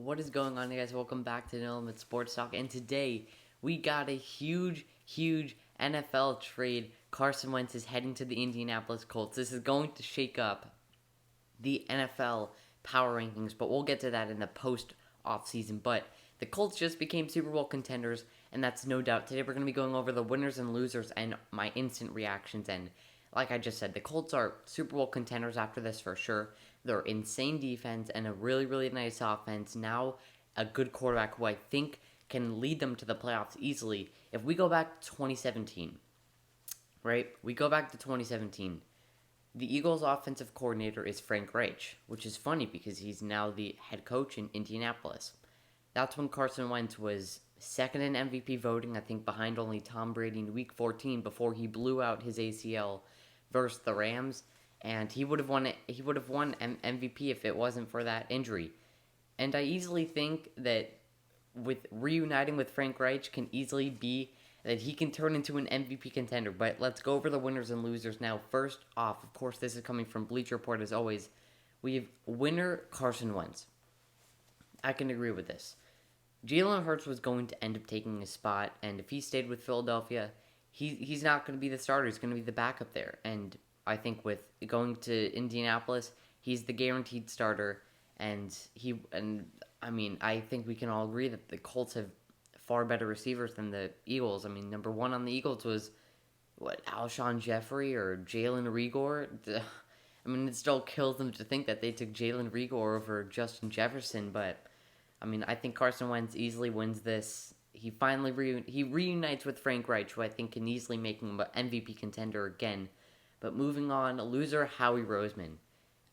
What is going on, guys? Welcome back to No Limit Sports Talk. And today we got a huge NFL trade. Carson Wentz is heading to the Indianapolis Colts. This is going to shake up the NFL power rankings, but we'll get to that in the post offseason. But the Colts just became Super Bowl contenders, and that's no doubt. Today we're going to be going over the winners and losers and my instant reactions. And like I just said, the Colts are Super Bowl contenders after this for sure. They're insane defense and a really nice offense. Now a good quarterback who I think can lead them to the playoffs easily. If we go back to 2017, right? We go back to 2017. The Eagles' offensive coordinator is Frank Reich, which is funny because he's now the head coach in Indianapolis. That's when Carson Wentz was second in MVP voting, I think behind only Tom Brady in Week 14 before he blew out his ACL versus the Rams, and he would have won it. He would have won MVP if it wasn't for that injury. And I easily think that with reuniting with Frank Reich can easily be that he can turn into an MVP contender. But let's go over the winners and losers now. First off, of course, this is coming from Bleacher Report as always. We have winner Carson Wentz. I can agree with this. Jalen Hurts was going to end up taking his spot, and if he stayed with Philadelphia, he's not going to be the starter. He's going to be the backup there. And I think with going to Indianapolis, he's the guaranteed starter. I think we can all agree that the Colts have far better receivers than the Eagles. I mean, number one on the Eagles was Alshon Jeffrey or Jalen Rigor. I mean, it still kills them to think that they took Jalen Rigor over Justin Jefferson, but I mean, I think Carson Wentz easily wins this. He finally reunites with Frank Reich, who I think can easily make him an MVP contender again. But moving on, loser Howie Roseman.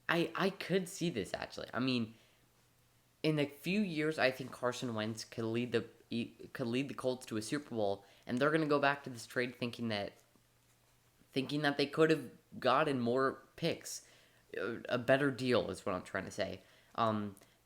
I could see this actually. I mean, in a few years, I think Carson Wentz could lead the Colts to a Super Bowl, and they're gonna go back to this trade thinking that they could have gotten more picks, a better deal is what I'm trying to say.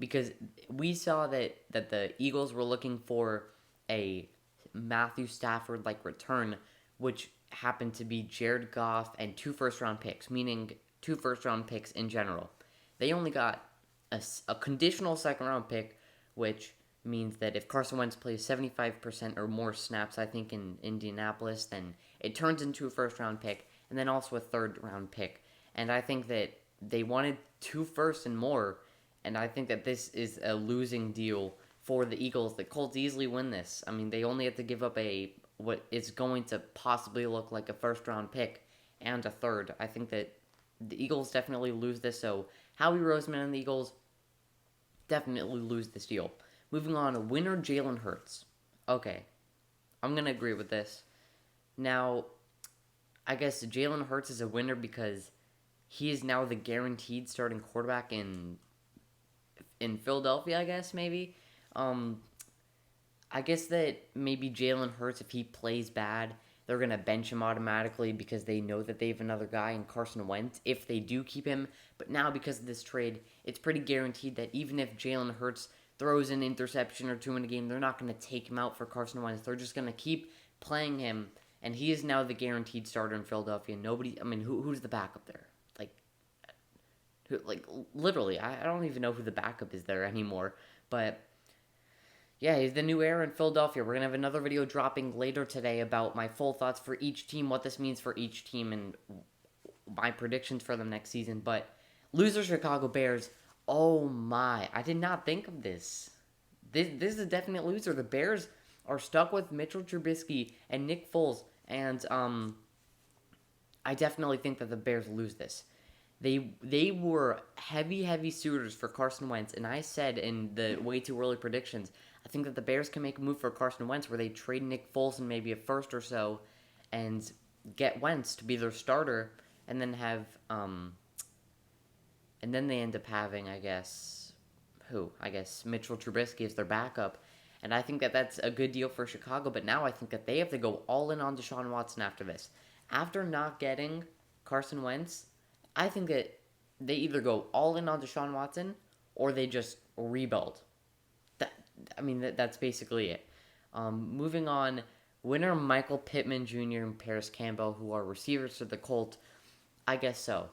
Because we saw that the Eagles were looking for a Matthew Stafford like return, which happened to be Jared Goff and 2 first-round picks, meaning 2 first-round picks in general. They only got a conditional second-round pick, which means that if Carson Wentz plays 75% or more snaps, I think, in Indianapolis, then it turns into a first-round pick, and then also a third-round pick. And I think that they wanted 2 firsts and more, and I think that this is a losing deal for the Eagles. The Colts easily win this. I mean, they only have to give up what is going to possibly look like a first-round pick and a third. I think that the Eagles definitely lose this, so Howie Roseman and the Eagles definitely lose this deal. Moving on, winner Jalen Hurts. Okay, I'm going to agree with this. Now, I guess Jalen Hurts is a winner because he is now the guaranteed starting quarterback in Philadelphia, I guess, maybe. I guess that maybe Jalen Hurts, if he plays bad, they're going to bench him automatically because they know that they have another guy in Carson Wentz if they do keep him. But now, because of this trade, it's pretty guaranteed that even if Jalen Hurts throws an interception or 2 in a game, they're not going to take him out for Carson Wentz. They're just going to keep playing him, and he is now the guaranteed starter in Philadelphia. Who's the backup there? Literally, I don't even know who the backup is there anymore. But yeah, he's the new heir in Philadelphia. We're going to have another video dropping later today about my full thoughts for each team, what this means for each team, and my predictions for them next season. But loser Chicago Bears, oh my, I did not think of this. This is a definite loser. The Bears are stuck with Mitchell Trubisky and Nick Foles, and I definitely think that the Bears lose this. They were heavy suitors for Carson Wentz, and I said in the way too early predictions, I think that the Bears can make a move for Carson Wentz where they trade Nick Foles and maybe a first or so, and get Wentz to be their starter, and then have and then they end up having Mitchell Trubisky as their backup, and I think that that's a good deal for Chicago. But now I think that they have to go all in on Deshaun Watson after this, after not getting Carson Wentz. I think that they either go all in on Deshaun Watson or they just rebuild. That's basically it. Moving on, winner Michael Pittman Jr. and Paris Campbell, who are receivers for the Colts. I guess so.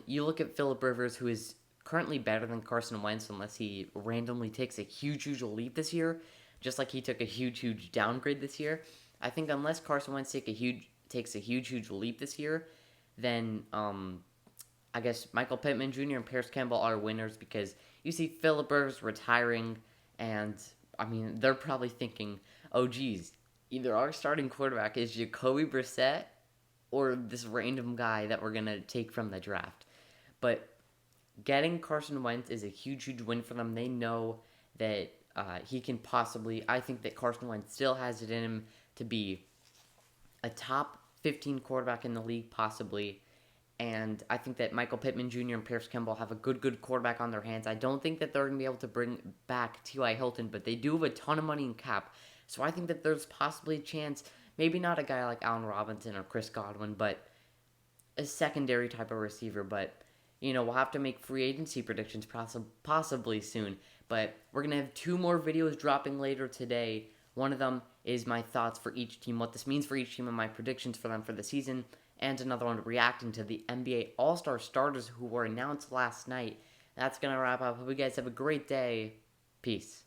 You look at Phillip Rivers, who is currently better than Carson Wentz unless he randomly takes a huge leap this year, just like he took a huge downgrade this year. I think unless Carson Wentz takes a huge leap this year, then I guess Michael Pittman Jr. and Paris Campbell are winners because you see Phillip Rivers retiring, and I mean they're probably thinking, oh geez, either our starting quarterback is Jacoby Brissett or this random guy that we're gonna take from the draft. But getting Carson Wentz is a huge win for them. They know that he can possibly. I think that Carson Wentz still has it in him to be a top 15 quarterback in the league, possibly. And I think that Michael Pittman Jr. and Paris Campbell have a good quarterback on their hands. I don't think that they're going to be able to bring back T.Y. Hilton, but they do have a ton of money in cap. So I think that there's possibly a chance, maybe not a guy like Allen Robinson or Chris Godwin, but a secondary type of receiver. But, we'll have to make free agency predictions possibly soon. But we're going to have 2 more videos dropping later today. One of them is my thoughts for each team, what this means for each team, and my predictions for them for the season. And another one reacting to the NBA All-Star starters who were announced last night. That's going to wrap up. Hope you guys have a great day. Peace.